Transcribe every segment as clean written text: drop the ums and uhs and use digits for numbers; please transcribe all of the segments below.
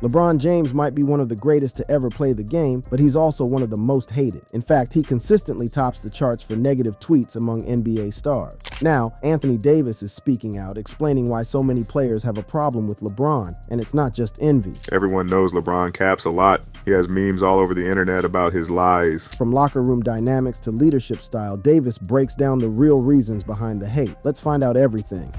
LeBron James might be one of the greatest to ever play the game, but he's also one of the most hated. In fact, he consistently tops the charts for negative tweets among NBA stars. Now, Anthony Davis is speaking out, explaining why so many players have a problem with LeBron, and it's not just envy. Everyone knows LeBron caps a lot. He has memes all over the internet about his lies. From locker room dynamics to leadership style, Davis breaks down the real reasons behind the hate. Let's find out everything.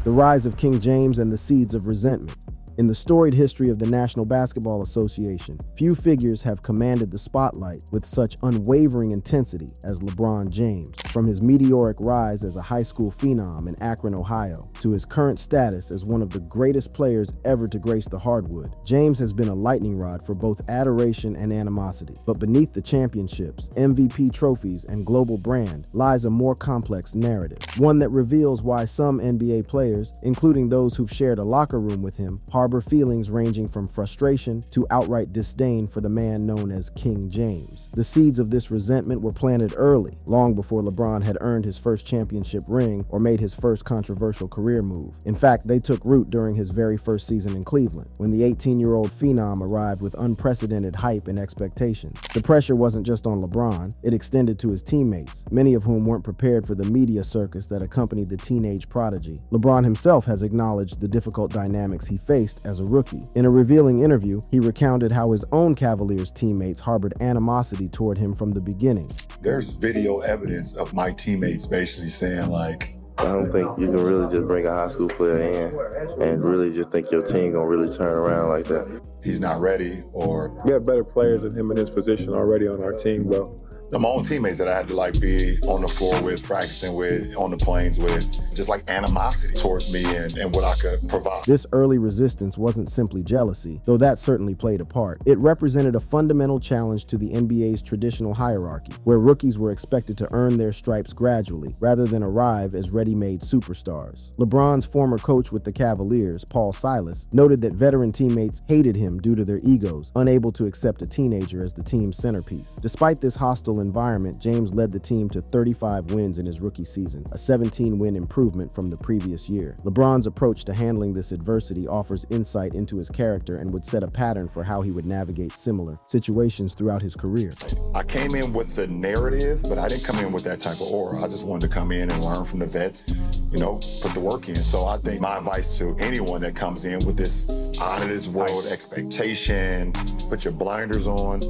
The rise of King James and the seeds of resentment. In the storied history of the National Basketball Association, few figures have commanded the spotlight with such unwavering intensity as LeBron James. From his meteoric rise as a high school phenom in Akron, Ohio, to his current status as one of the greatest players ever to grace the hardwood, James has been a lightning rod for both adoration and animosity. But beneath the championships, MVP trophies, and global brand lies a more complex narrative, one that reveals why some NBA players, including those who've shared a locker room with him, harbor feelings ranging from frustration to outright disdain for the man known as King James. The seeds of this resentment were planted early, long before LeBron had earned his first championship ring or made his first controversial career move. In fact, they took root during his very first season in Cleveland, when the 18-year-old phenom arrived with unprecedented hype and expectations. The pressure wasn't just on LeBron, it extended to his teammates, many of whom weren't prepared for the media circus that accompanied the teenage prodigy. LeBron himself has acknowledged the difficult dynamics he faced as a rookie. In a revealing interview, he recounted how his own Cavaliers teammates harbored animosity toward him from the beginning. There's video evidence of my teammates basically saying like, I don't think you can really just bring a high school player in and really just think your team gonna really turn around like that. He's not ready, or we have better players than him in his position already on our team, though. my own teammates that I had to be on the floor with, practicing with, on the planes with, just animosity towards me and what I could provide. This early resistance wasn't simply jealousy, though that certainly played a part. It represented a fundamental challenge to the NBA's traditional hierarchy, where rookies were expected to earn their stripes gradually, rather than arrive as ready-made superstars. LeBron's former coach with the Cavaliers, Paul Silas, noted that veteran teammates hated him due to their egos, unable to accept a teenager as the team's centerpiece. Despite this hostile environment, James led the team to 35 wins in his rookie season, a 17-win improvement from the previous year. LeBron's approach to handling this adversity offers insight into his character and would set a pattern for how he would navigate similar situations throughout his career. I came in with the narrative, but I didn't come in with that type of aura. I just wanted to come in and learn from the vets, put the work in. So I think my advice to anyone that comes in with this out of this world expectation, put your blinders on,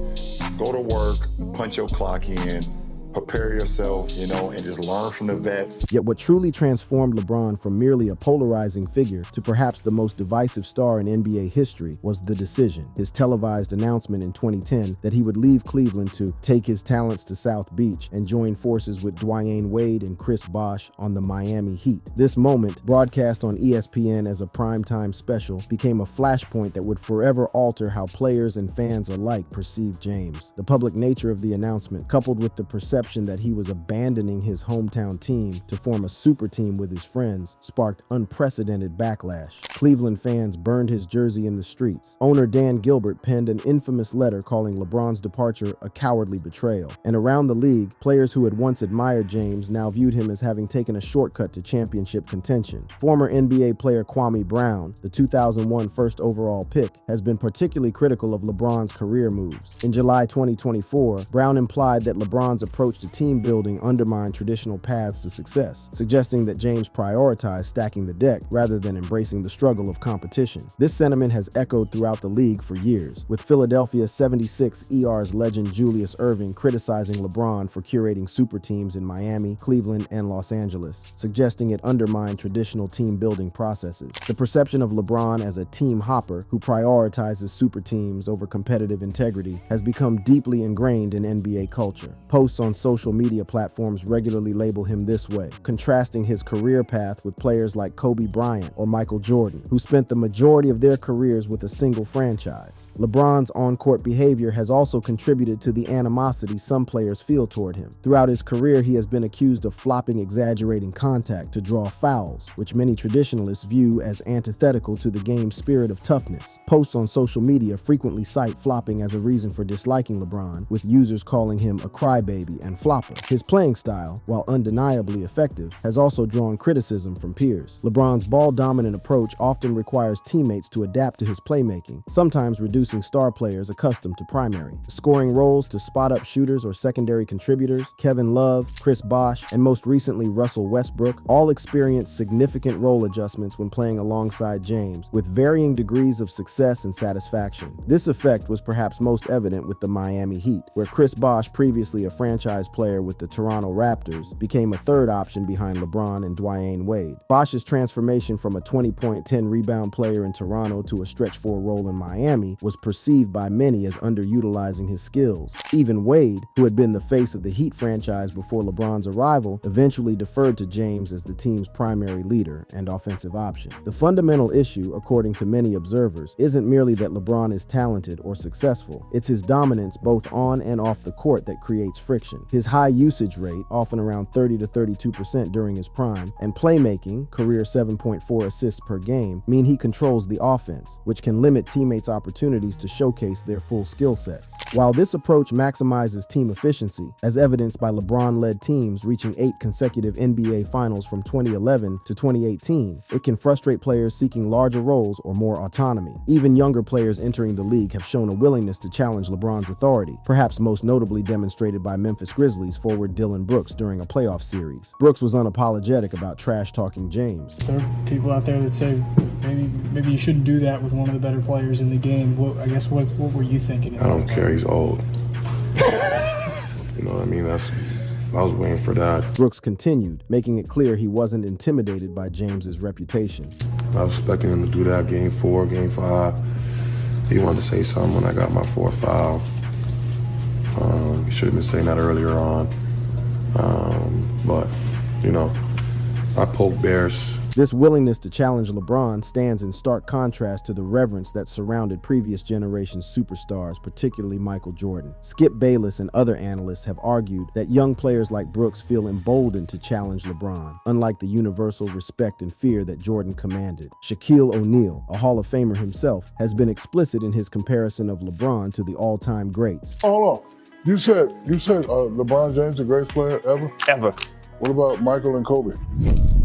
go to work, punch your clock in, prepare yourself, and just learn from the vets. Yet what truly transformed LeBron from merely a polarizing figure to perhaps the most divisive star in NBA history was the decision, his televised announcement in 2010 that he would leave Cleveland to take his talents to South Beach and join forces with Dwyane Wade and Chris Bosh on the Miami Heat. This moment, broadcast on ESPN as a primetime special, became a flashpoint that would forever alter how players and fans alike perceived James. The public nature of the announcement, coupled with the perception that he was abandoning his hometown team to form a super team with his friends, sparked unprecedented backlash. Cleveland fans burned his jersey in the streets. Owner Dan Gilbert penned an infamous letter calling LeBron's departure a cowardly betrayal. And around the league, players who had once admired James now viewed him as having taken a shortcut to championship contention. Former NBA player Kwame Brown, the 2001 first overall pick, has been particularly critical of LeBron's career moves. In July 2024, Brown implied that LeBron's approach to team building undermined traditional paths to success, suggesting that James prioritized stacking the deck rather than embracing the struggle of competition. This sentiment has echoed throughout the league for years, with Philadelphia 76ers legend Julius Erving criticizing LeBron for curating super teams in Miami, Cleveland, and Los Angeles, suggesting it undermined traditional team building processes. The perception of LeBron as a team hopper who prioritizes super teams over competitive integrity has become deeply ingrained in NBA culture. Posts on social media platforms regularly label him this way, contrasting his career path with players like Kobe Bryant or Michael Jordan, who spent the majority of their careers with a single franchise. LeBron's on-court behavior has also contributed to the animosity some players feel toward him. Throughout his career, he has been accused of flopping exaggerating contact to draw fouls, which many traditionalists view as antithetical to the game's spirit of toughness. Posts on social media frequently cite flopping as a reason for disliking LeBron, with users calling him a crybaby and and flopper. His playing style, while undeniably effective, has also drawn criticism from peers. LeBron's ball-dominant approach often requires teammates to adapt to his playmaking, sometimes reducing star players accustomed to primary. Scoring roles to spot-up shooters or secondary contributors, Kevin Love, Chris Bosh, and most recently Russell Westbrook all experienced significant role adjustments when playing alongside James, with varying degrees of success and satisfaction. This effect was perhaps most evident with the Miami Heat, where Chris Bosh, previously a franchise player with the Toronto Raptors, became a third option behind LeBron and Dwyane Wade. Bosh's transformation from a 20-point, 10-rebound player in Toronto to a stretch four role in Miami was perceived by many as underutilizing his skills. Even Wade, who had been the face of the Heat franchise before LeBron's arrival, eventually deferred to James as the team's primary leader and offensive option. The fundamental issue, according to many observers, isn't merely that LeBron is talented or successful. It's his dominance both on and off the court that creates friction. His high usage rate, often around 30 to 32% during his prime, and playmaking, career 7.4 assists per game, mean he controls the offense, which can limit teammates' opportunities to showcase their full skill sets. While this approach maximizes team efficiency, as evidenced by LeBron-led teams reaching 8 consecutive NBA Finals from 2011 to 2018, it can frustrate players seeking larger roles or more autonomy. Even younger players entering the league have shown a willingness to challenge LeBron's authority, perhaps most notably demonstrated by Memphis Grizzlies forward Dillon Brooks during a playoff series. Brooks was unapologetic about trash-talking James. There are people out there that say maybe you shouldn't do that with one of the better players in the game. What were you thinking? I don't care. He's old. You know what I mean? I was waiting for that. Brooks continued, making it clear he wasn't intimidated by James's reputation. I was expecting him to do that game 4, game 5. He wanted to say something when I got my 4th foul. He should have been saying that earlier on. But, you know, I poke bears. This willingness to challenge LeBron stands in stark contrast to the reverence that surrounded previous generation superstars, particularly Michael Jordan. Skip Bayless and other analysts have argued that young players like Brooks feel emboldened to challenge LeBron, unlike the universal respect and fear that Jordan commanded. Shaquille O'Neal, a Hall of Famer himself, has been explicit in his comparison of LeBron to the all-time greats. Hold on. You said LeBron James the greatest player ever? Ever. What about Michael and Kobe?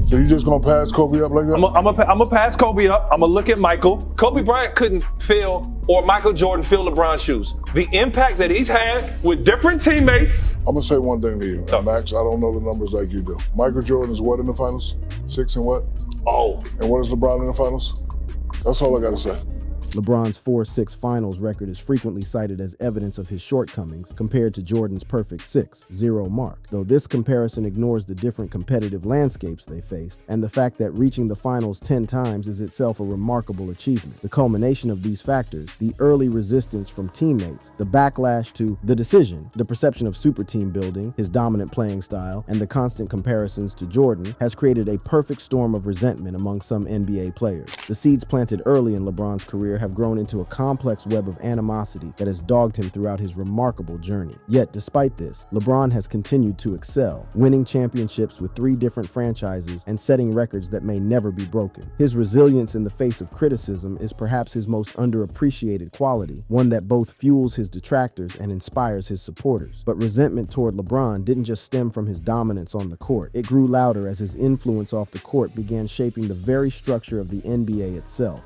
So you just gonna pass Kobe up like that? I'm gonna pass Kobe up. I'm gonna look at Michael. Kobe Bryant couldn't fill, or Michael Jordan fill LeBron's shoes. The impact that he's had with different teammates. I'm gonna say one thing to you, Max. I don't know the numbers like you do. Michael Jordan is what in the finals? 6 and what? Oh. And what is LeBron in the finals? That's all I gotta say. LeBron's 4-6 finals record is frequently cited as evidence of his shortcomings compared to Jordan's perfect 6-0 mark, though this comparison ignores the different competitive landscapes they faced and the fact that reaching the finals 10 times is itself a remarkable achievement. The culmination of these factors, the early resistance from teammates, the backlash to the decision, the perception of super team building, his dominant playing style, and the constant comparisons to Jordan, has created a perfect storm of resentment among some NBA players. The seeds planted early in LeBron's career have grown into a complex web of animosity that has dogged him throughout his remarkable journey. Yet, despite this, LeBron has continued to excel, winning championships with 3 different franchises and setting records that may never be broken. His resilience in the face of criticism is perhaps his most underappreciated quality, one that both fuels his detractors and inspires his supporters. But resentment toward LeBron didn't just stem from his dominance on the court. It grew louder as his influence off the court began shaping the very structure of the NBA itself.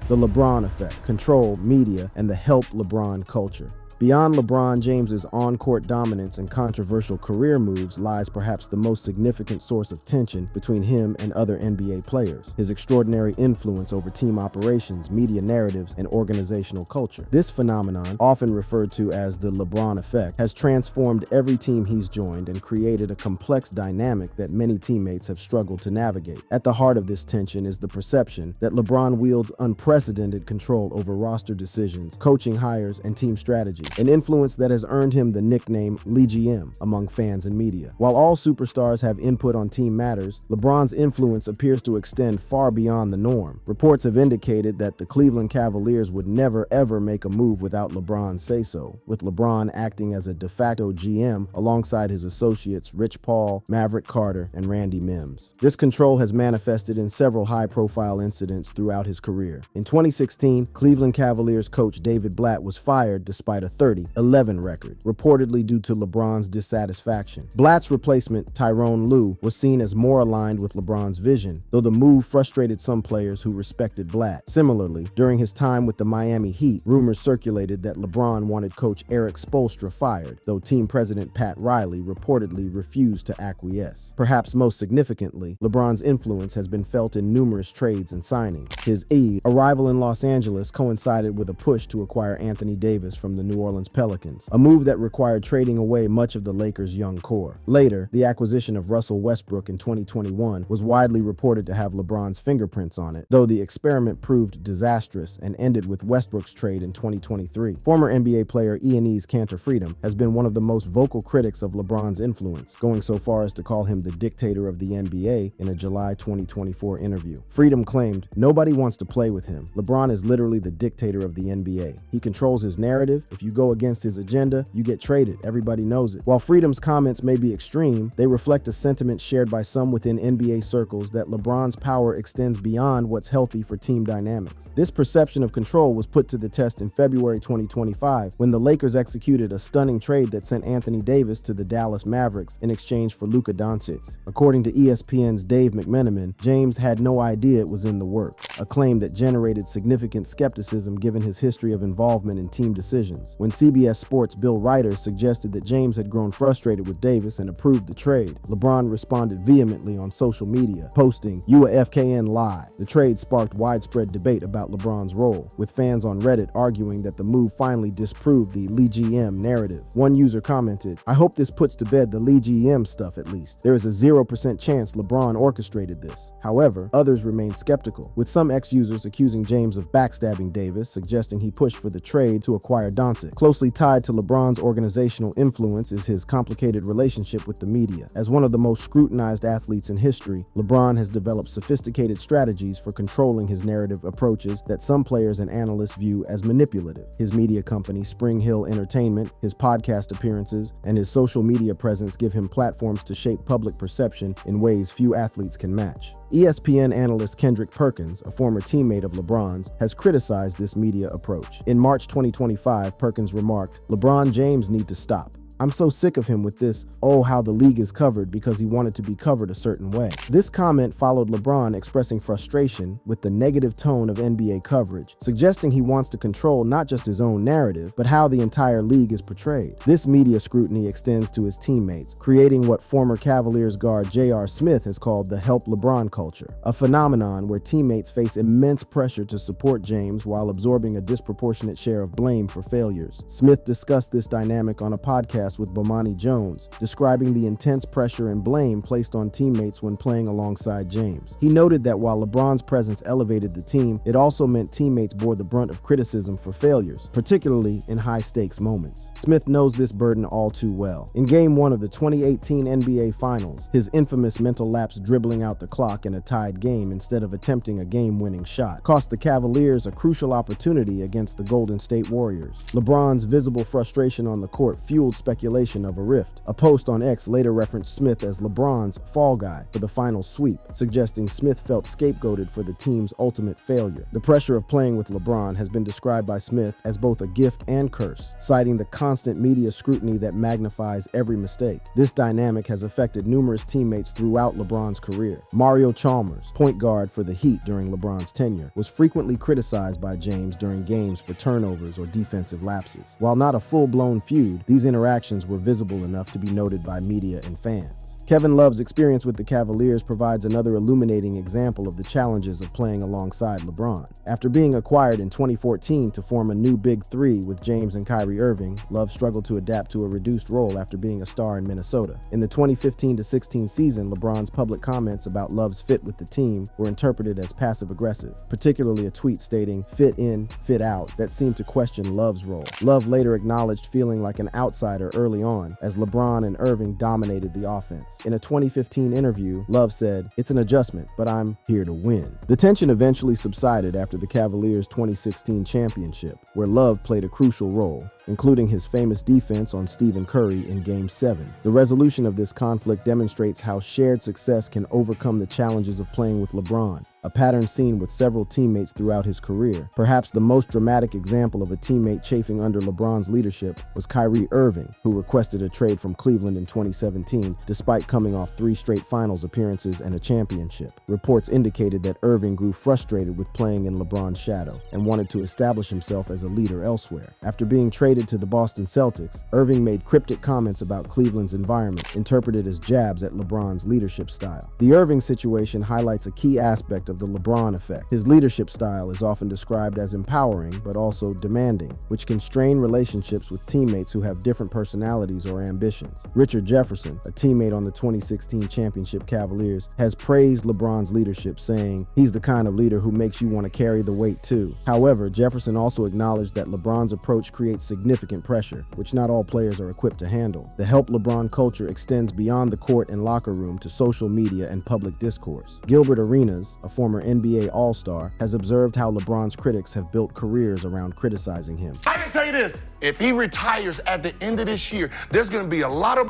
The LeBron Effect, control, media, and the help LeBron culture. Beyond LeBron James's on-court dominance and controversial career moves lies perhaps the most significant source of tension between him and other NBA players: his extraordinary influence over team operations, media narratives, and organizational culture. This phenomenon, often referred to as the LeBron Effect, has transformed every team he's joined and created a complex dynamic that many teammates have struggled to navigate. At the heart of this tension is the perception that LeBron wields unprecedented control over roster decisions, coaching hires, and team strategy, an influence that has earned him the nickname LeGM among fans and media. While all superstars have input on team matters, LeBron's influence appears to extend far beyond the norm. Reports have indicated that the Cleveland Cavaliers would never ever make a move without LeBron's say-so, with LeBron acting as a de facto GM alongside his associates Rich Paul, Maverick Carter, and Randy Mims. This control has manifested in several high-profile incidents throughout his career. In 2016, Cleveland Cavaliers coach David Blatt was fired despite a 30-11 record, reportedly due to LeBron's dissatisfaction. Blatt's replacement, Tyronn Lue, was seen as more aligned with LeBron's vision, though the move frustrated some players who respected Blatt. Similarly, during his time with the Miami Heat, rumors circulated that LeBron wanted coach Eric Spoelstra fired, though team president Pat Riley reportedly refused to acquiesce. Perhaps most significantly, LeBron's influence has been felt in numerous trades and signings. His arrival in Los Angeles coincided with a push to acquire Anthony Davis from the New Orleans Pelicans, a move that required trading away much of the Lakers' young core. Later, the acquisition of Russell Westbrook in 2021 was widely reported to have LeBron's fingerprints on it, though the experiment proved disastrous and ended with Westbrook's trade in 2023. Former NBA player Enes Kanter Freedom has been one of the most vocal critics of LeBron's influence, going so far as to call him the dictator of the NBA in a July 2024 interview. Freedom claimed, "Nobody wants to play with him. LeBron is literally the dictator of the NBA. He controls his narrative. If you go against his agenda, you get traded. Everybody knows it." While Freedom's comments may be extreme, they reflect a sentiment shared by some within NBA circles that LeBron's power extends beyond what's healthy for team dynamics. This perception of control was put to the test in February 2025 when the Lakers executed a stunning trade that sent Anthony Davis to the Dallas Mavericks in exchange for Luka Doncic. According to ESPN's Dave McMenamin, James had no idea it was in the works, a claim that generated significant skepticism given his history of involvement in team decisions. When CBS Sports' Bill Ryder suggested that James had grown frustrated with Davis and approved the trade, LeBron responded vehemently on social media, posting, "You a FKN lie." The trade sparked widespread debate about LeBron's role, with fans on Reddit arguing that the move finally disproved the Lee GM narrative. One user commented, "I hope this puts to bed the Lee GM stuff at least. There is a 0% chance LeBron orchestrated this." However, others remain skeptical, with some ex-users accusing James of backstabbing Davis, suggesting he pushed for the trade to acquire Doncic. Closely tied to LeBron's organizational influence is his complicated relationship with the media. As one of the most scrutinized athletes in history, LeBron has developed sophisticated strategies for controlling his narrative approaches that some players and analysts view as manipulative. His media company, Spring Hill Entertainment, his podcast appearances, and his social media presence give him platforms to shape public perception in ways few athletes can match. ESPN analyst Kendrick Perkins, a former teammate of LeBron's, has criticized this media approach. In March 2025, Perkins remarked, "LeBron James need to stop. I'm so sick of him with this, oh, how the league is covered because he wanted to be covered a certain way." This comment followed LeBron expressing frustration with the negative tone of NBA coverage, suggesting he wants to control not just his own narrative, but how the entire league is portrayed. This media scrutiny extends to his teammates, creating what former Cavaliers guard J.R. Smith has called the help LeBron culture, a phenomenon where teammates face immense pressure to support James while absorbing a disproportionate share of blame for failures. Smith discussed this dynamic on a podcast with Bomani Jones, describing the intense pressure and blame placed on teammates when playing alongside James. He noted that while LeBron's presence elevated the team, it also meant teammates bore the brunt of criticism for failures, particularly in high-stakes moments. Smith knows this burden all too well. In Game 1 of the 2018 NBA Finals, his infamous mental lapse dribbling out the clock in a tied game instead of attempting a game-winning shot cost the Cavaliers a crucial opportunity against the Golden State Warriors. LeBron's visible frustration on the court fueled speculation of a rift. A post on X later referenced Smith as LeBron's fall guy for the final sweep, suggesting Smith felt scapegoated for the team's ultimate failure. The pressure of playing with LeBron has been described by Smith as both a gift and curse, citing the constant media scrutiny that magnifies every mistake. This dynamic has affected numerous teammates throughout LeBron's career. Mario Chalmers, point guard for the Heat during LeBron's tenure, was frequently criticized by James during games for turnovers or defensive lapses. While not a full-blown feud, these interactions were visible enough to be noted by media and fans. Kevin Love's experience with the Cavaliers provides another illuminating example of the challenges of playing alongside LeBron. After being acquired in 2014 to form a new Big Three with James and Kyrie Irving, Love struggled to adapt to a reduced role after being a star in Minnesota. In the 2015-16 season, LeBron's public comments about Love's fit with the team were interpreted as passive-aggressive, particularly a tweet stating, "fit in, fit out," that seemed to question Love's role. Love later acknowledged feeling like an outsider early on, as LeBron and Irving dominated the offense. In a 2015 interview, Love said, "It's an adjustment, but I'm here to win." The tension eventually subsided after the Cavaliers' 2016 championship, where Love played a crucial role. including his famous defense on Stephen Curry in Game 7. The resolution of this conflict demonstrates how shared success can overcome the challenges of playing with LeBron, a pattern seen with several teammates throughout his career. Perhaps the most dramatic example of a teammate chafing under LeBron's leadership was Kyrie Irving, who requested a trade from Cleveland in 2017 despite coming off 3 straight finals appearances and a championship. Reports indicated that Irving grew frustrated with playing in LeBron's shadow and wanted to establish himself as a leader elsewhere. After being traded to the Boston Celtics, Irving made cryptic comments about Cleveland's environment, interpreted as jabs at LeBron's leadership style. The Irving situation highlights a key aspect of the LeBron effect. His leadership style is often described as empowering, but also demanding, which can strain relationships with teammates who have different personalities or ambitions. Richard Jefferson, a teammate on the 2016 championship Cavaliers, has praised LeBron's leadership, saying, "He's the kind of leader who makes you want to carry the weight too." However, Jefferson also acknowledged that LeBron's approach creates significant pressure, which not all players are equipped to handle. The Help LeBron culture extends beyond the court and locker room to social media and public discourse. Gilbert Arenas, a former NBA All-Star, has observed how LeBron's critics have built careers around criticizing him. I can tell you this, if he retires at the end of this year, there's gonna be a lot of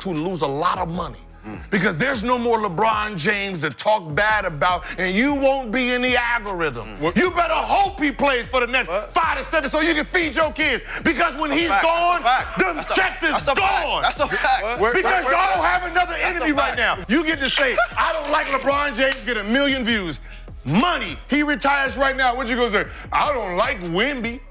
who lose a lot of money. Because there's no more LeBron James to talk bad about, and you won't be in the algorithm. You better hope he plays for the next 5 to 7 so you can feed your kids. Because when he's gone, them checks is gone. That's a fact. Because y'all don't have another enemy right now. You get to say, I don't like LeBron James, get 1 million views. Money, he retires right now. What you gonna say? I don't like Wemby.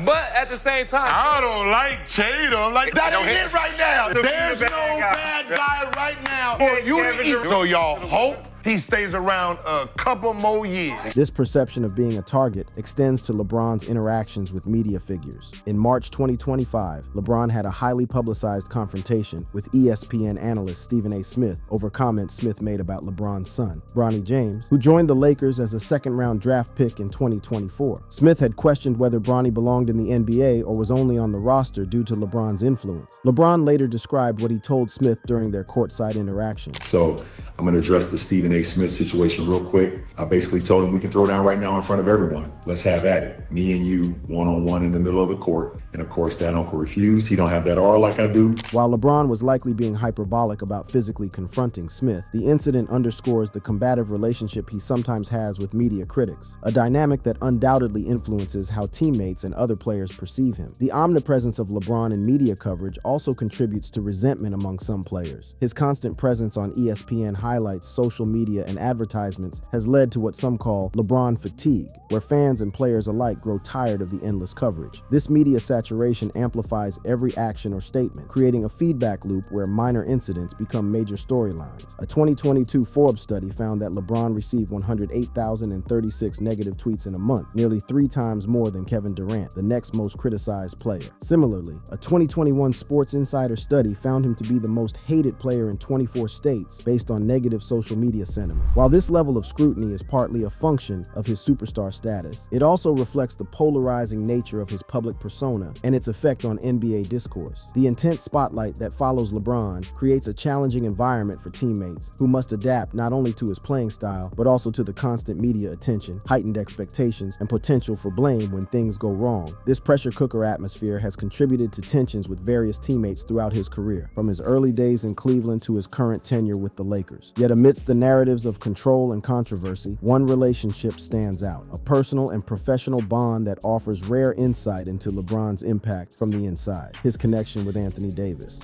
But at the same time, I don't like Tatum. Like, that ain't it right now. There's no bad guy right now for you to eat. So y'all hope he stays around a couple more years. This perception of being a target extends to LeBron's interactions with media figures. In March 2025, LeBron had a highly publicized confrontation with ESPN analyst Stephen A. Smith over comments Smith made about LeBron's son, Bronny James, who joined the Lakers as a second-round draft pick in 2024. Smith had questioned whether Bronny belonged in the NBA or was only on the roster due to LeBron's influence. LeBron later described what he told Smith during their courtside interaction. So I'm going to address the Stephen A. Smith situation real quick. I basically told him we can throw down right now in front of everyone. Let's have at it. Me and you, one-on-one in the middle of the court. And of course, that uncle refused. He don't have that R like I do. While LeBron was likely being hyperbolic about physically confronting Smith, the incident underscores the combative relationship he sometimes has with media critics, a dynamic that undoubtedly influences how teammates and other players perceive him. The omnipresence of LeBron in media coverage also contributes to resentment among some players. His constant presence on ESPN highlights, social media, and advertisements has led to what some call LeBron fatigue, where fans and players alike grow tired of the endless coverage. This media saturation amplifies every action or statement, creating a feedback loop where minor incidents become major storylines. A 2022 Forbes study found that LeBron received 108,036 negative tweets in a month, nearly 3 times more than Kevin Durant, the next most criticized player. Similarly, a 2021 Sports Insider study found him to be the most hated player in 24 states based on negative social media sentiment. While this level of scrutiny is partly a function of his superstar status, it also reflects the polarizing nature of his public persona and its effect on NBA discourse. The intense spotlight that follows LeBron creates a challenging environment for teammates who must adapt not only to his playing style, but also to the constant media attention, heightened expectations, and potential for blame when things go wrong. This pressure cooker atmosphere has contributed to tensions with various teammates throughout his career, from his early days in Cleveland to his current tenure with the Lakers. Yet amidst the narratives of control and controversy, one relationship stands out, a personal and professional bond that offers rare insight into LeBron's impact from the inside: his connection with Anthony Davis.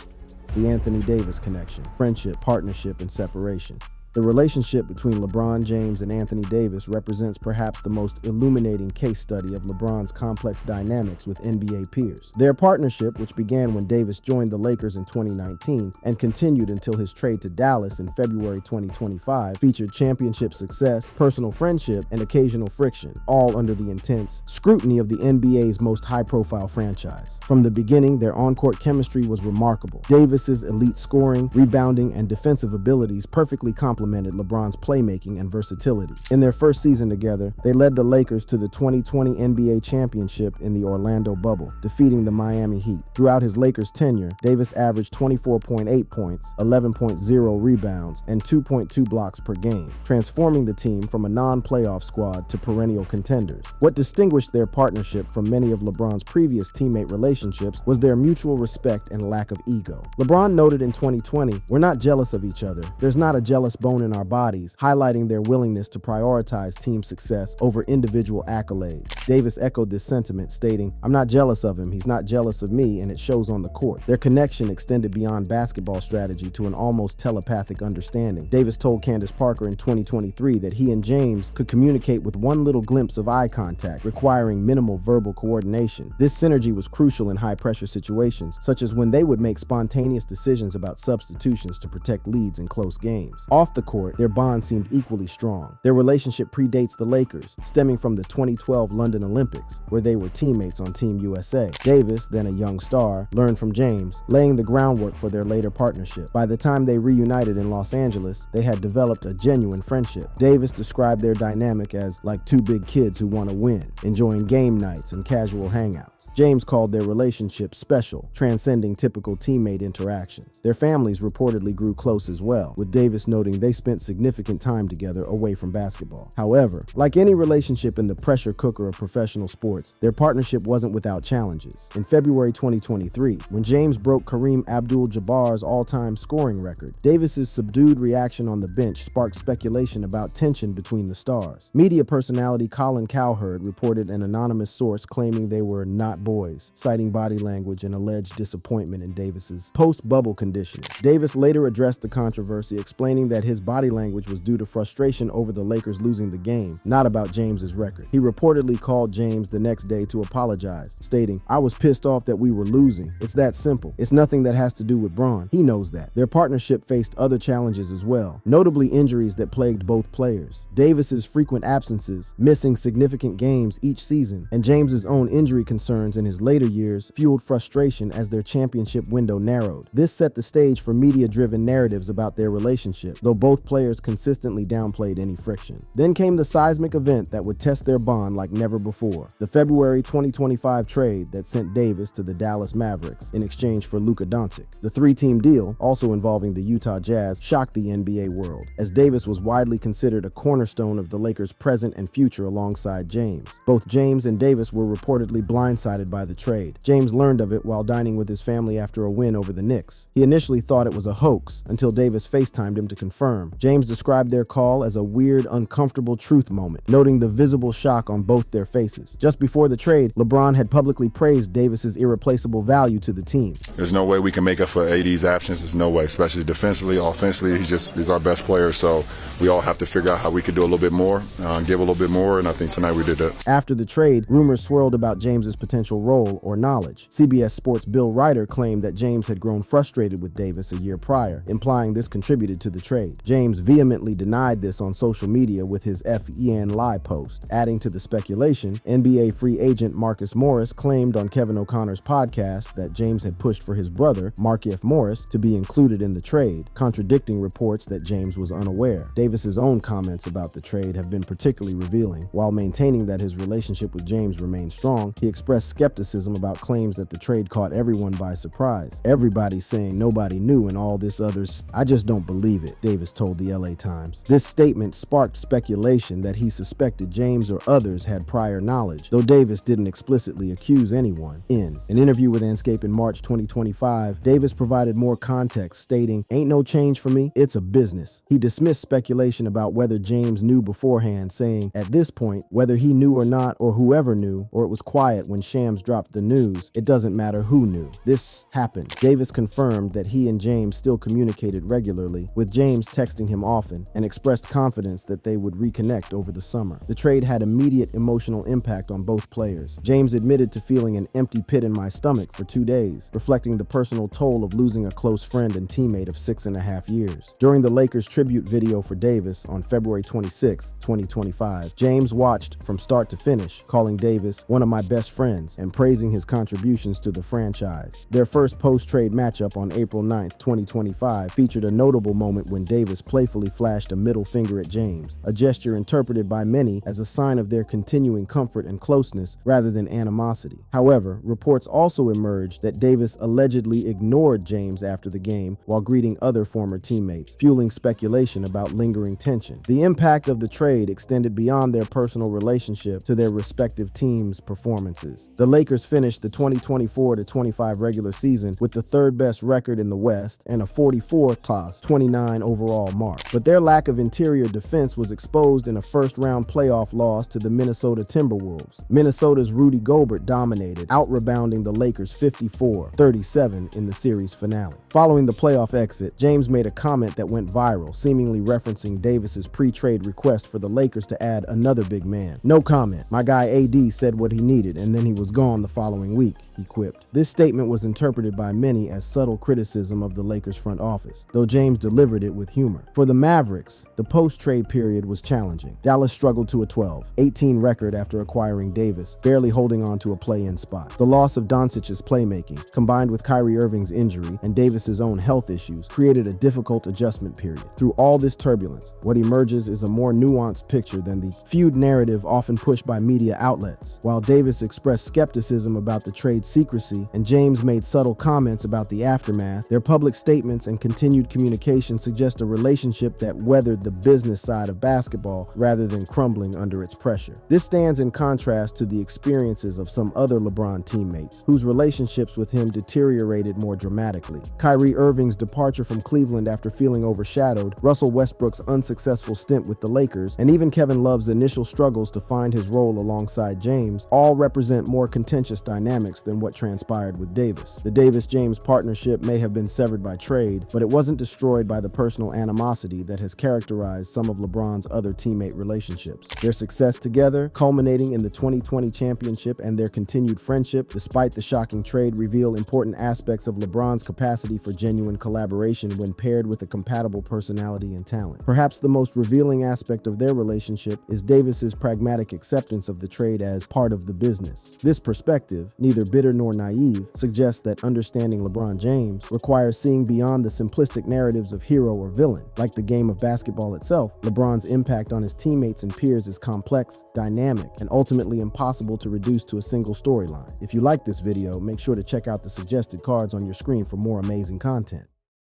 The Anthony Davis connection: friendship, partnership, and separation. The relationship between LeBron James and Anthony Davis represents perhaps the most illuminating case study of LeBron's complex dynamics with NBA peers. Their partnership, which began when Davis joined the Lakers in 2019 and continued until his trade to Dallas in February 2025, featured championship success, personal friendship, and occasional friction, all under the intense scrutiny of the NBA's most high-profile franchise. From the beginning, their on-court chemistry was remarkable. Davis's elite scoring, rebounding, and defensive abilities perfectly complemented complemented LeBron's playmaking and versatility. In their first season together, they led the Lakers to the 2020 NBA championship in the Orlando bubble, defeating the Miami Heat. Throughout his Lakers tenure, Davis averaged 24.8 points, 11.0 rebounds, and 2.2 blocks per game, transforming the team from a non-playoff squad to perennial contenders. What distinguished their partnership from many of LeBron's previous teammate relationships was their mutual respect and lack of ego. LeBron noted in 2020, "We're not jealous of each other. There's not a jealous bone in our bodies," highlighting their willingness to prioritize team success over individual accolades. Davis echoed this sentiment, stating, "I'm not jealous of him, he's not jealous of me, and it shows on the court." Their connection extended beyond basketball strategy to an almost telepathic understanding. Davis told Candace Parker in 2023 that he and James could communicate with one little glimpse of eye contact, requiring minimal verbal coordination. This synergy was crucial in high-pressure situations, such as when they would make spontaneous decisions about substitutions to protect leads in close games. Off the court, their bond seemed equally strong. Their relationship predates the Lakers, stemming from the 2012 London Olympics, where they were teammates on Team USA. Davis, then a young star, learned from James, laying the groundwork for their later partnership. By the time they reunited in Los Angeles, they had developed a genuine friendship. Davis described their dynamic as like two big kids who want to win, enjoying game nights and casual hangouts. James called their relationship special, transcending typical teammate interactions. Their families reportedly grew close as well, with Davis noting they spent significant time together away from basketball. However, like any relationship in the pressure cooker of professional sports, their partnership wasn't without challenges. In February 2023, when James broke Kareem Abdul-Jabbar's all-time scoring record, Davis's subdued reaction on the bench sparked speculation about tension between the stars. Media personality Colin Cowherd reported an anonymous source claiming they were not boys, citing body language and alleged disappointment in Davis's post-bubble conditioning. Davis later addressed the controversy, explaining that his body language was due to frustration over the Lakers losing the game, not about James's record. He reportedly called James the next day to apologize, stating, "I was pissed off that we were losing. It's that simple. It's nothing that has to do with Bron. He knows that." Their partnership faced other challenges as well, notably injuries that plagued both players. Davis's frequent absences, missing significant games each season, and James's own injury concerns in his later years fueled frustration as their championship window narrowed. This set the stage for media-driven narratives about their relationship, though both players consistently downplayed any friction. Then came the seismic event that would test their bond like never before: the February 2025 trade that sent Davis to the Dallas Mavericks in exchange for Luka Doncic. The three-team deal, also involving the Utah Jazz, shocked the NBA world, as Davis was widely considered a cornerstone of the Lakers' present and future alongside James. Both James and Davis were reportedly blindsided by the trade. James learned of it while dining with his family after a win over the Knicks. He initially thought it was a hoax until Davis FaceTimed him to confirm. James described their call as a weird, uncomfortable truth moment, noting the visible shock on both their faces. Just before the trade, LeBron had publicly praised Davis's irreplaceable value to the team. There's no way we can make up for AD's absence. There's no way, especially defensively, offensively. He's our best player. So we all have to figure out how we could do a little bit more, give a little bit more. And I think tonight we did that. After the trade, rumors swirled about James's potential role or knowledge. CBS Sports' Bill Ryder claimed that James had grown frustrated with Davis a year prior, implying this contributed to the trade. James vehemently denied this on social media with his FEN Lie post. Adding to the speculation, NBA free agent Marcus Morris claimed on Kevin O'Connor's podcast that James had pushed for his brother, Markieff Morris, to be included in the trade, contradicting reports that James was unaware. Davis's own comments about the trade have been particularly revealing. While maintaining that his relationship with James remained strong, he expressed skepticism about claims that the trade caught everyone by surprise. "Everybody's saying nobody knew and all this others. I just don't believe it," Davis told the LA Times. This statement sparked speculation that he suspected James or others had prior knowledge, though Davis didn't explicitly accuse anyone. In an interview with Anscape in March 2025, Davis provided more context, stating, "Ain't no change for me, it's a business." He dismissed speculation about whether James knew beforehand, saying, "At this point, whether he knew or not, or whoever knew, or it was quiet when Shams dropped the news, it doesn't matter who knew. This happened." Davis confirmed that he and James still communicated regularly, with James texting him often, and expressed confidence that they would reconnect over the summer. The trade had immediate emotional impact on both players. James admitted to feeling an empty pit in my stomach for 2 days, reflecting the personal toll of losing a close friend and teammate of 6.5 years. During the Lakers tribute video for Davis on February 26, 2025, James watched from start to finish, calling Davis one of my best friends and praising his contributions to the franchise. Their first post-trade matchup on April 9, 2025 featured a notable moment when Davis Davis playfully flashed a middle finger at James, a gesture interpreted by many as a sign of their continuing comfort and closeness rather than animosity. However, reports also emerged that Davis allegedly ignored James after the game while greeting other former teammates, fueling speculation about lingering tension. The impact of the trade extended beyond their personal relationship to their respective teams' performances. The Lakers finished the 2024-25 regular season with the third-best record in the West and a 44-29 overall mark. But their lack of interior defense was exposed in a first-round playoff loss to the Minnesota Timberwolves. Minnesota's Rudy Gobert dominated, out-rebounding the Lakers 54-37 in the series finale. Following the playoff exit, James made a comment that went viral, seemingly referencing Davis's pre-trade request for the Lakers to add another big man. "No comment. My guy AD said what he needed, and then he was gone the following week," he quipped. This statement was interpreted by many as subtle criticism of the Lakers front office, though James delivered it with humor. For the Mavericks, the post-trade period was challenging. Dallas struggled to a 12-18 record after acquiring Davis, barely holding on to a play-in spot. The loss of Doncic's playmaking, combined with Kyrie Irving's injury and Davis's own health issues, created a difficult adjustment period. Through all this turbulence, what emerges is a more nuanced picture than the feud narrative often pushed by media outlets. While Davis expressed skepticism about the trade secrecy and James made subtle comments about the aftermath, their public statements and continued communication suggest a relationship that weathered the business side of basketball rather than crumbling under its pressure. This stands in contrast to the experiences of some other LeBron teammates, whose relationships with him deteriorated more dramatically. Kyrie Irving's departure from Cleveland after feeling overshadowed, Russell Westbrook's unsuccessful stint with the Lakers, and even Kevin Love's initial struggles to find his role alongside James all represent more contentious dynamics than what transpired with Davis. The Davis-James partnership may have been severed by trade, but it wasn't destroyed by the personal animosity that has characterized some of LeBron's other teammate relationships. Their success together, culminating in the 2020 championship, and their continued friendship, despite the shocking trade, reveal important aspects of LeBron's capacity for genuine collaboration when paired with a compatible personality and talent. Perhaps the most revealing aspect of their relationship is Davis's pragmatic acceptance of the trade as part of the business. This perspective, neither bitter nor naive, suggests that understanding LeBron James requires seeing beyond the simplistic narratives of hero or villain. Like the game of basketball itself, LeBron's impact on his teammates and peers is complex, dynamic, and ultimately impossible to reduce to a single storyline. If you like this video, make sure to check out the suggested cards on your screen for more amazing content.